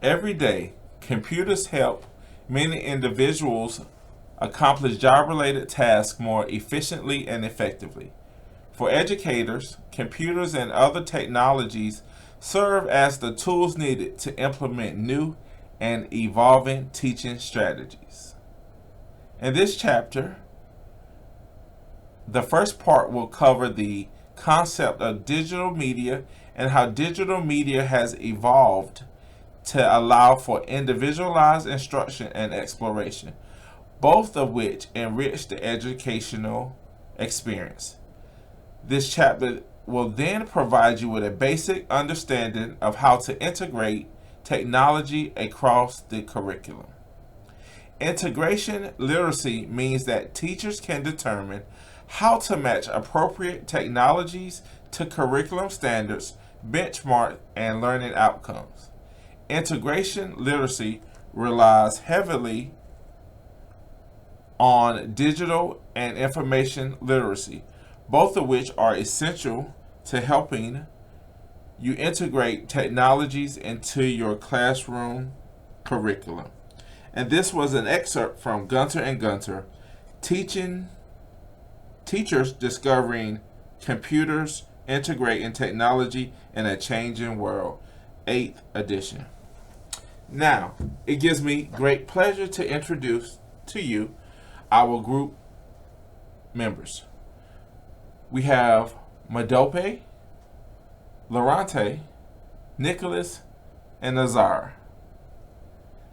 Every day, computers help many individuals accomplish job related tasks more efficiently and effectively. For educators, computers and other technologies serve as the tools needed to implement new and evolving teaching strategies. In this chapter, the first part will cover the concept of digital media and how digital media has evolved to allow for individualized instruction and exploration, both of which enrich the educational experience. This chapter will then provide you with a basic understanding of how to integrate technology across the curriculum. Integration literacy means that teachers can determine how to match appropriate technologies to curriculum standards, benchmarks, and learning outcomes. Integration literacy relies heavily on digital and information literacy, both of which are essential to helping you integrate technologies into your classroom curriculum. And this was an excerpt from Gunter and Gunter, Teaching Teachers Discovering Computers Integrating Technology in a Changing World, 8th edition. Now, it gives me great pleasure to introduce to you our group members. We have Madope, Lorante, Nicholas, and Nazar.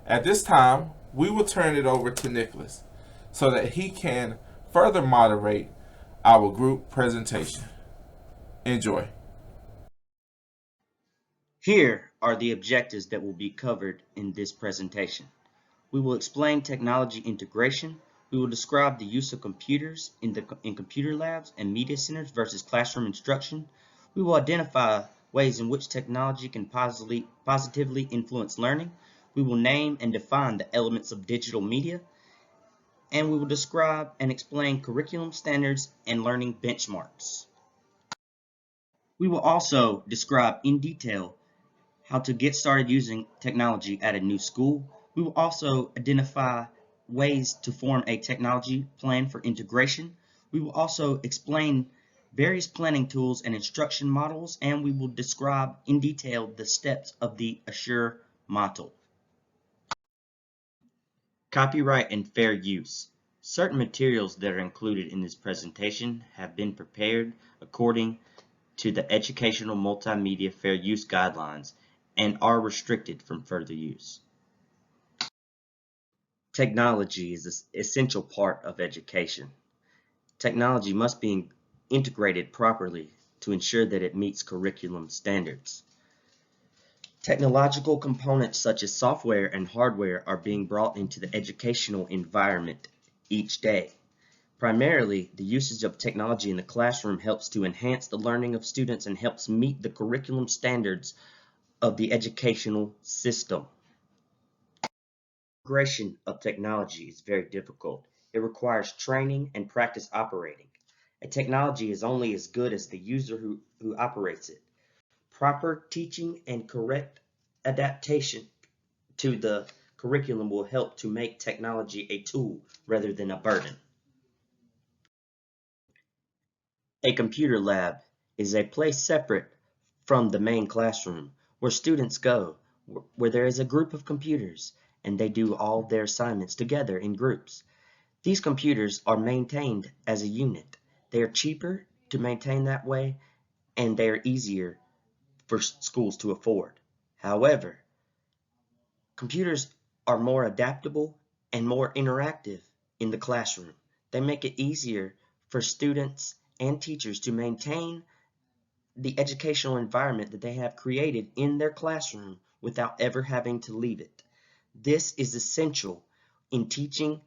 At this time, we will turn it over to Nicholas so that he can further moderate our group presentation. Enjoy. Here are the objectives that will be covered in this presentation. We will explain technology integration. We will describe the use of computers in computer labs and media centers versus classroom instruction. We will identify ways in which technology can positively influence learning. We will name and define the elements of digital media. And we will describe and explain curriculum standards and learning benchmarks. We will also describe in detail how to get started using technology at a new school. We will also identify ways to form a technology plan for integration. We will also explain various planning tools and instruction models, and we will describe in detail the steps of the Assure model. Copyright and fair use. Certain materials that are included in this presentation have been prepared according to the Educational Multimedia Fair Use Guidelines and are restricted from further use. Technology is an essential part of education. Technology must be integrated properly to ensure that it meets curriculum standards. Technological components such as software and hardware are being brought into the educational environment each day. Primarily, the usage of technology in the classroom helps to enhance the learning of students and helps meet the curriculum standards of the educational system. Integration of technology is very difficult. It requires training and practice operating. A technology is only as good as the user who operates it. Proper teaching and correct adaptation to the curriculum will help to make technology a tool rather than a burden. A computer lab is a place separate from the main classroom where students go, where there is a group of computers and they do all their assignments together in groups. These computers are maintained as a unit. They are cheaper to maintain that way and they are easier for schools to afford. However, computers are more adaptable and more interactive in the classroom. They make it easier for students and teachers to maintain the educational environment that they have created in their classroom without ever having to leave it. This is essential in teaching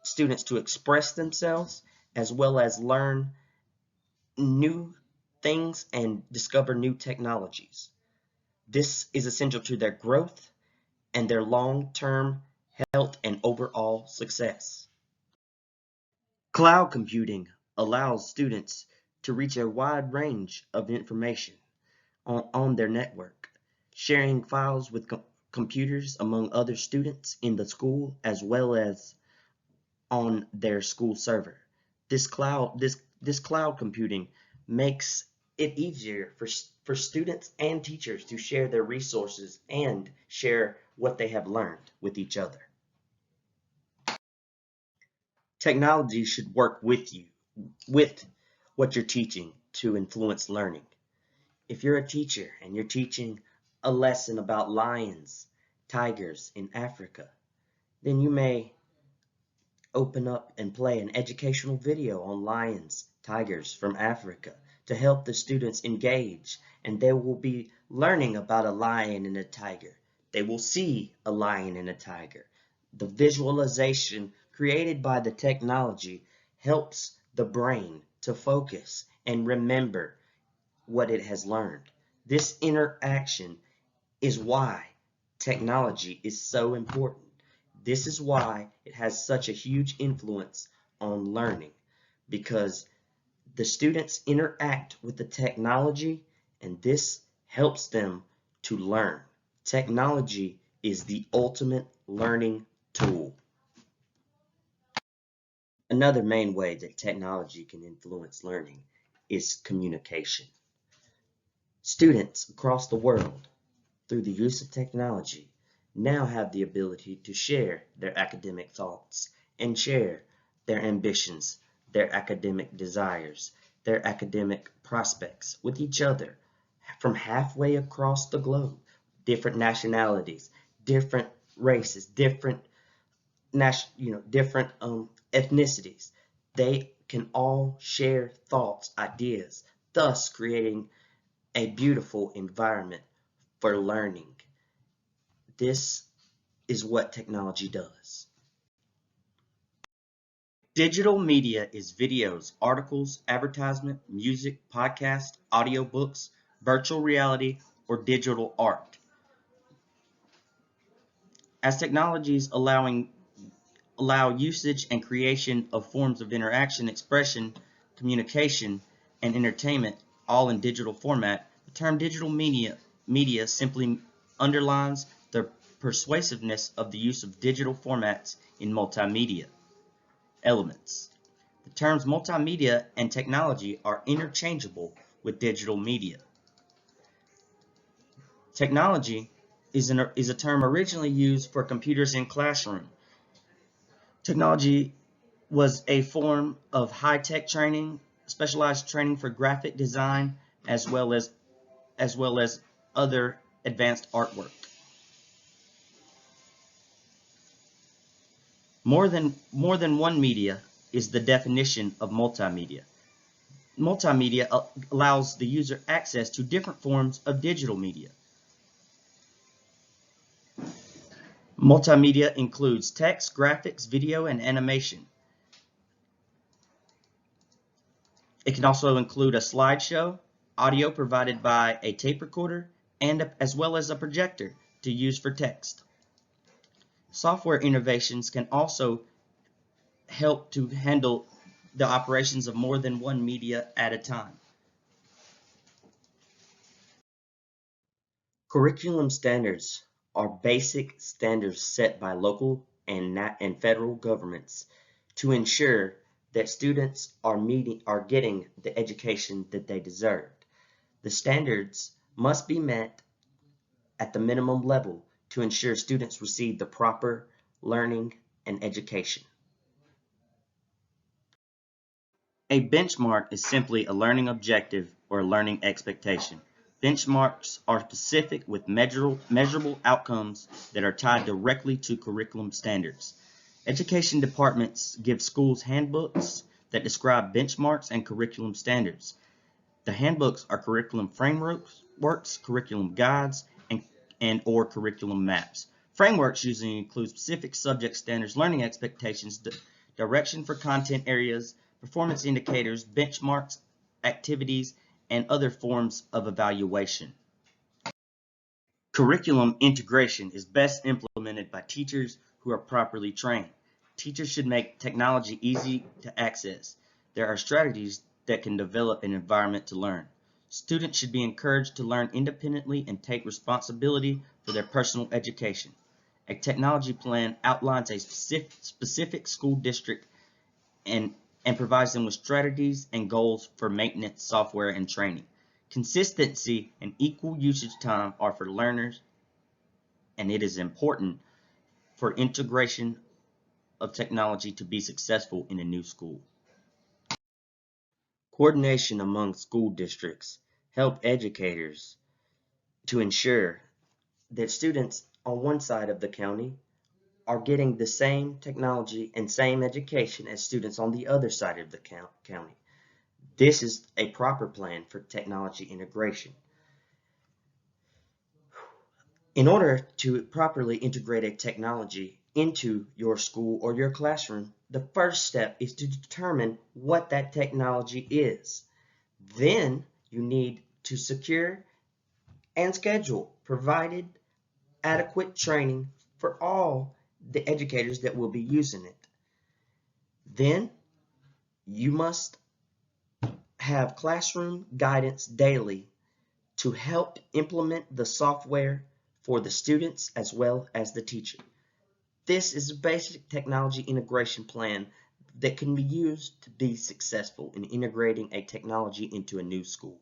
students to express themselves as well as learn new things and discover new technologies. This is essential to their growth and their long-term health and overall success. Cloud computing allows students to reach a wide range of information on their network, sharing files computers among other students in the school as well as on their school server. This cloud computing makes it easier for students and teachers to share their resources and share what they have learned with each other. Technology should work with you, with what you're teaching to influence learning. If you're a teacher and you're teaching a lesson about lions, tigers in Africa, then you may open up and play an educational video on lions, tigers from Africa to help the students engage, and they will be learning about a lion and a tiger. They will see a lion and a tiger. The visualization created by the technology helps the brain to focus and remember what it has learned. This interaction is why technology is so important. This is why it has such a huge influence on learning, because the students interact with the technology and this helps them to learn. Technology is the ultimate learning tool. Another main way that technology can influence learning is communication. Students across the world, through the use of technology, now have the ability to share their academic thoughts and share their ambitions, their academic desires, their academic prospects with each other from halfway across the globe. Different nationalities, different races, different ethnicities. They can all share thoughts, ideas, thus creating a beautiful environment for learning. This is what technology does. Digital media is videos, articles, advertisement, music, podcast, audiobooks, virtual reality, or digital art. As technologies allow usage and creation of forms of interaction, expression, communication, and entertainment, all in digital format, the term digital media simply underlines the persuasiveness of the use of digital formats in multimedia elements. The terms multimedia and technology are interchangeable with digital media. Technology is a term originally used for computers in classroom. Technology was a form of high-tech training, specialized training for graphic design, as well as other advanced artwork. More than one media is the definition of multimedia. Multimedia allows the user access to different forms of digital media. Multimedia includes text, graphics, video, and animation. It can also include a slideshow, audio provided by a tape recorder, and as well as a projector to use for text. Software innovations can also help to handle the operations of more than one media at a time. Curriculum standards are basic standards set by local and federal governments to ensure that students are getting the education that they deserve. The standards must be met at the minimum level to ensure students receive the proper learning and education. A benchmark is simply a learning objective or a learning expectation. Benchmarks are specific with measurable outcomes that are tied directly to curriculum standards. Education departments give schools handbooks that describe benchmarks and curriculum standards. The handbooks are curriculum frameworks, curriculum guides, and/or curriculum maps. Frameworks usually include specific subject standards, learning expectations, direction for content areas, performance indicators, benchmarks, activities, and other forms of evaluation. Curriculum integration is best implemented by teachers who are properly trained. Teachers should make technology easy to access. There are strategies that can develop an environment to learn. Students should be encouraged to learn independently and take responsibility for their personal education. A technology plan outlines a specific school district and, and provides them with strategies and goals for maintenance, software, and training. Consistency and equal usage time are for learners, and it is important for integration of technology to be successful in a new school. Coordination among school districts help educators to ensure that students on one side of the county are getting the same technology and same education as students on the other side of the county. This is a proper plan for technology integration. In order to properly integrate a technology into your school or your classroom, the first step is to determine what that technology is. Then you need to secure and schedule provided adequate training for all the educators that will be using it. Then you must have classroom guidance daily to help implement the software for the students as well as the teacher. This is a basic technology integration plan that can be used to be successful in integrating a technology into a new school.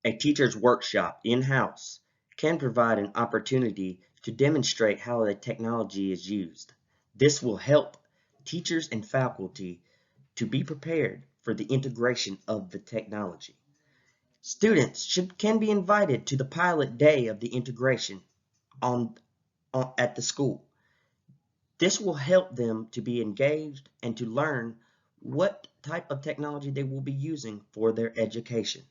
A teacher's workshop in-house can provide an opportunity to demonstrate how the technology is used. This will help teachers and faculty to be prepared for the integration of the technology. Students can be invited to the pilot day of the integration at the school. This will help them to be engaged and to learn what type of technology they will be using for their education.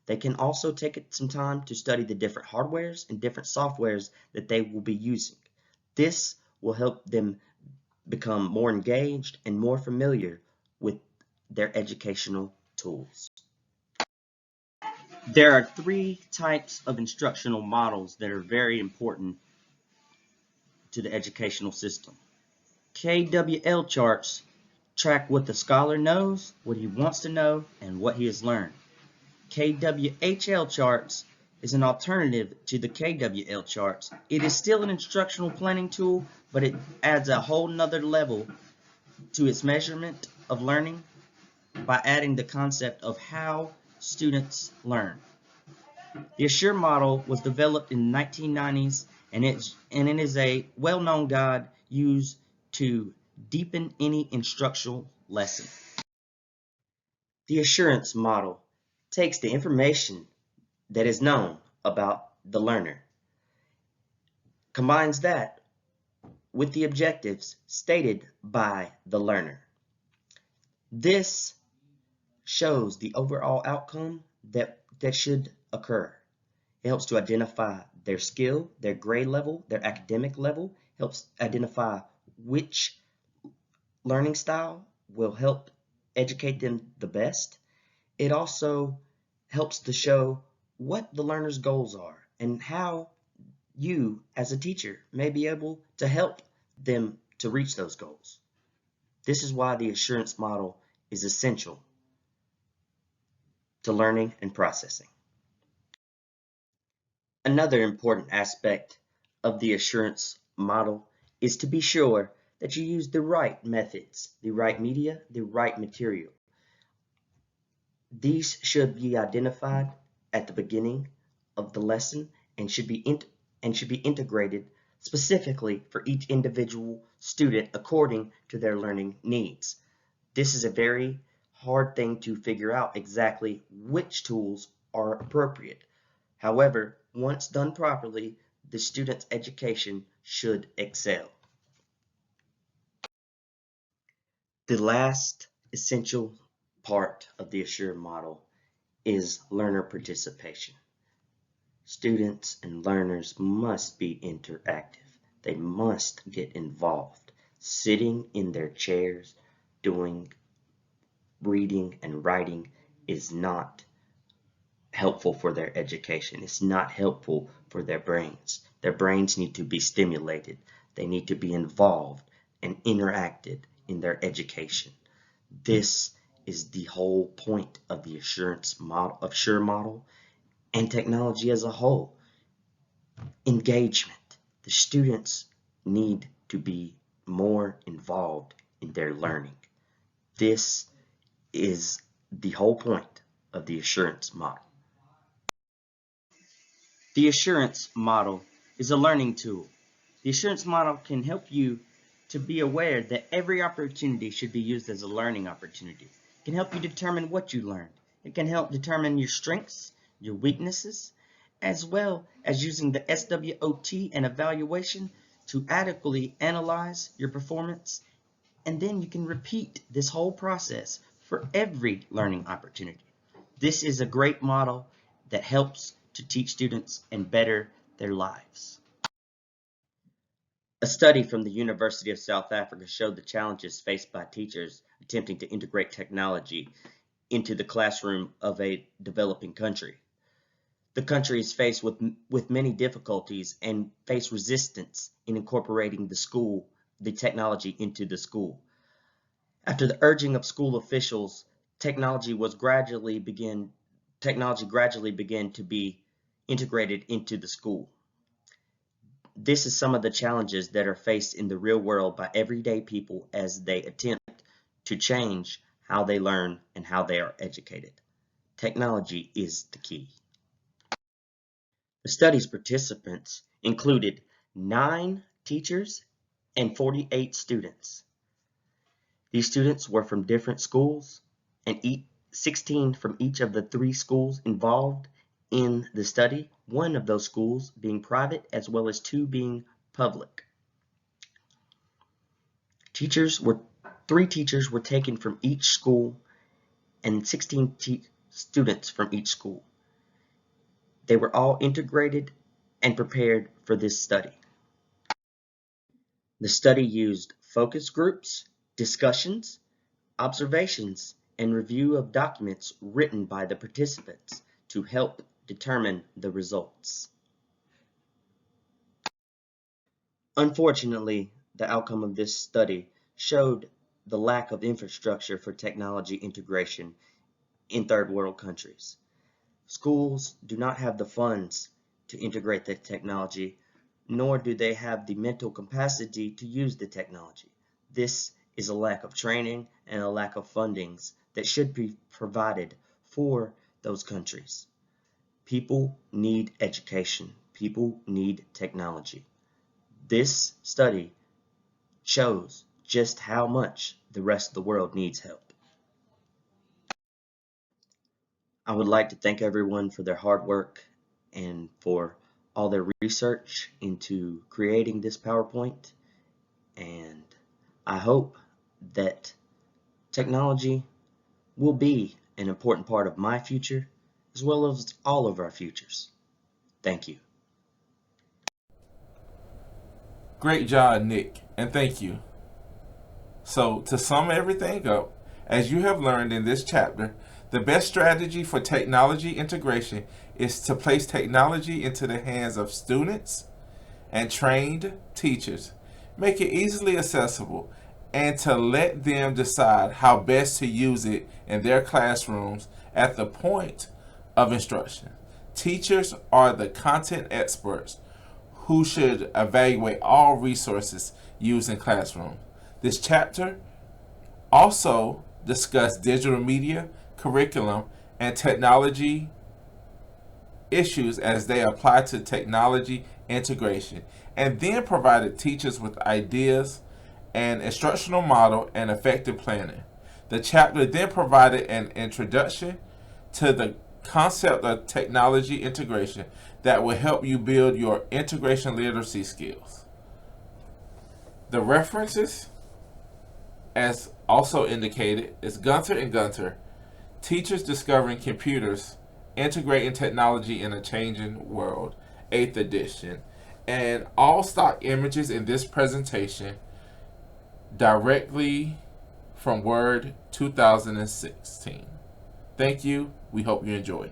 They can also take some time to study the different hardwares and different softwares that they will be using. This will help them become more engaged and more familiar with their educational tools. There are three types of instructional models that are very important to the educational system. KWL charts track what the scholar knows, what he wants to know, and what he has learned. KWHL charts is an alternative to the KWL charts. It is still an instructional planning tool, but it adds a whole nother level to its measurement of learning by adding the concept of how students learn. The Assure model was developed in the 1990s, and it is a well-known guide used to deepen any instructional lesson. The assurance model takes the information that is known about the learner, combines that with the objectives stated by the learner. This shows the overall outcome that should occur. It helps to identify their skill, their grade level, their academic level, helps identify which learning style will help educate them the best. It also helps to show what the learner's goals are and how you as a teacher may be able to help them to reach those goals. This is why the assurance model is essential to learning and processing. Another important aspect of the assurance model is to be sure that you use the right methods, the right media, the right material. These should be identified at the beginning of the lesson and should be integrated specifically for each individual student according to their learning needs. This is a very hard thing to figure out exactly which tools are appropriate. However, once done properly, the student's education should excel. The last essential part of the Assure model is learner participation. Students and learners must be interactive. They must get involved. Sitting in their chairs doing reading and writing is not helpful for their education. It's not helpful for their brains. Their brains need to be stimulated. They need to be involved and interacted in their education. This is the whole point of the assurance model, of SURE model, and technology as a whole. Engagement. The students need to be more involved in their learning. This is the whole point of the assurance model. The assurance model is a learning tool. The assurance model can help you to be aware that every opportunity should be used as a learning opportunity. It can help you determine what you learned. It can help determine your strengths, your weaknesses, as well as using the SWOT and evaluation to adequately analyze your performance. And then you can repeat this whole process for every learning opportunity. This is a great model that helps to teach students and better their lives. A study from the University of South Africa showed the challenges faced by teachers attempting to integrate technology into the classroom of a developing country. The country is faced with many difficulties and face resistance in incorporating the technology into the school. After the urging of school officials, technology gradually began to be integrated into the school. This is some of the challenges that are faced in the real world by everyday people as they attempt to change how they learn and how they are educated. Technology is the key. The study's participants included 9 teachers and 48 students. These students were from different schools, and 16 from each of the 3 schools involved in the study, one of those schools being private as well as 2 being public. 3 teachers were taken from each school and 16 students from each school. They were all integrated and prepared for this study. The study used focus groups, discussions, observations, and review of documents written by the participants to help determine the results. Unfortunately, the outcome of this study showed the lack of infrastructure for technology integration in third world countries. Schools do not have the funds to integrate the technology, nor do they have the mental capacity to use the technology. This is a lack of training and a lack of fundings that should be provided for those countries. People need education. People need technology. This study shows just how much the rest of the world needs help. I would like to thank everyone for their hard work and for all their research into creating this PowerPoint, and I hope that technology will be an important part of my future as well as all of our futures. Thank you. Great job, Nick, and thank you. So, to sum everything up, as you have learned in this chapter, the best strategy for technology integration is to place technology into the hands of students and trained teachers, make it easily accessible, and to let them decide how best to use it in their classrooms at the point of instruction. Teachers are the content experts who should evaluate all resources used in classrooms. This chapter also discussed digital media, curriculum, and technology issues as they apply to technology integration, and then provided teachers with ideas, an instructional model, and effective planning. The chapter then provided an introduction to the concept of technology integration that will help you build your integration literacy skills. The references, as also indicated, is Gunter and Gunter, Teachers Discovering Computers, Integrating Technology in a Changing World, 8th edition, and all stock images in this presentation directly from Word 2016. Thank you. We hope you enjoy.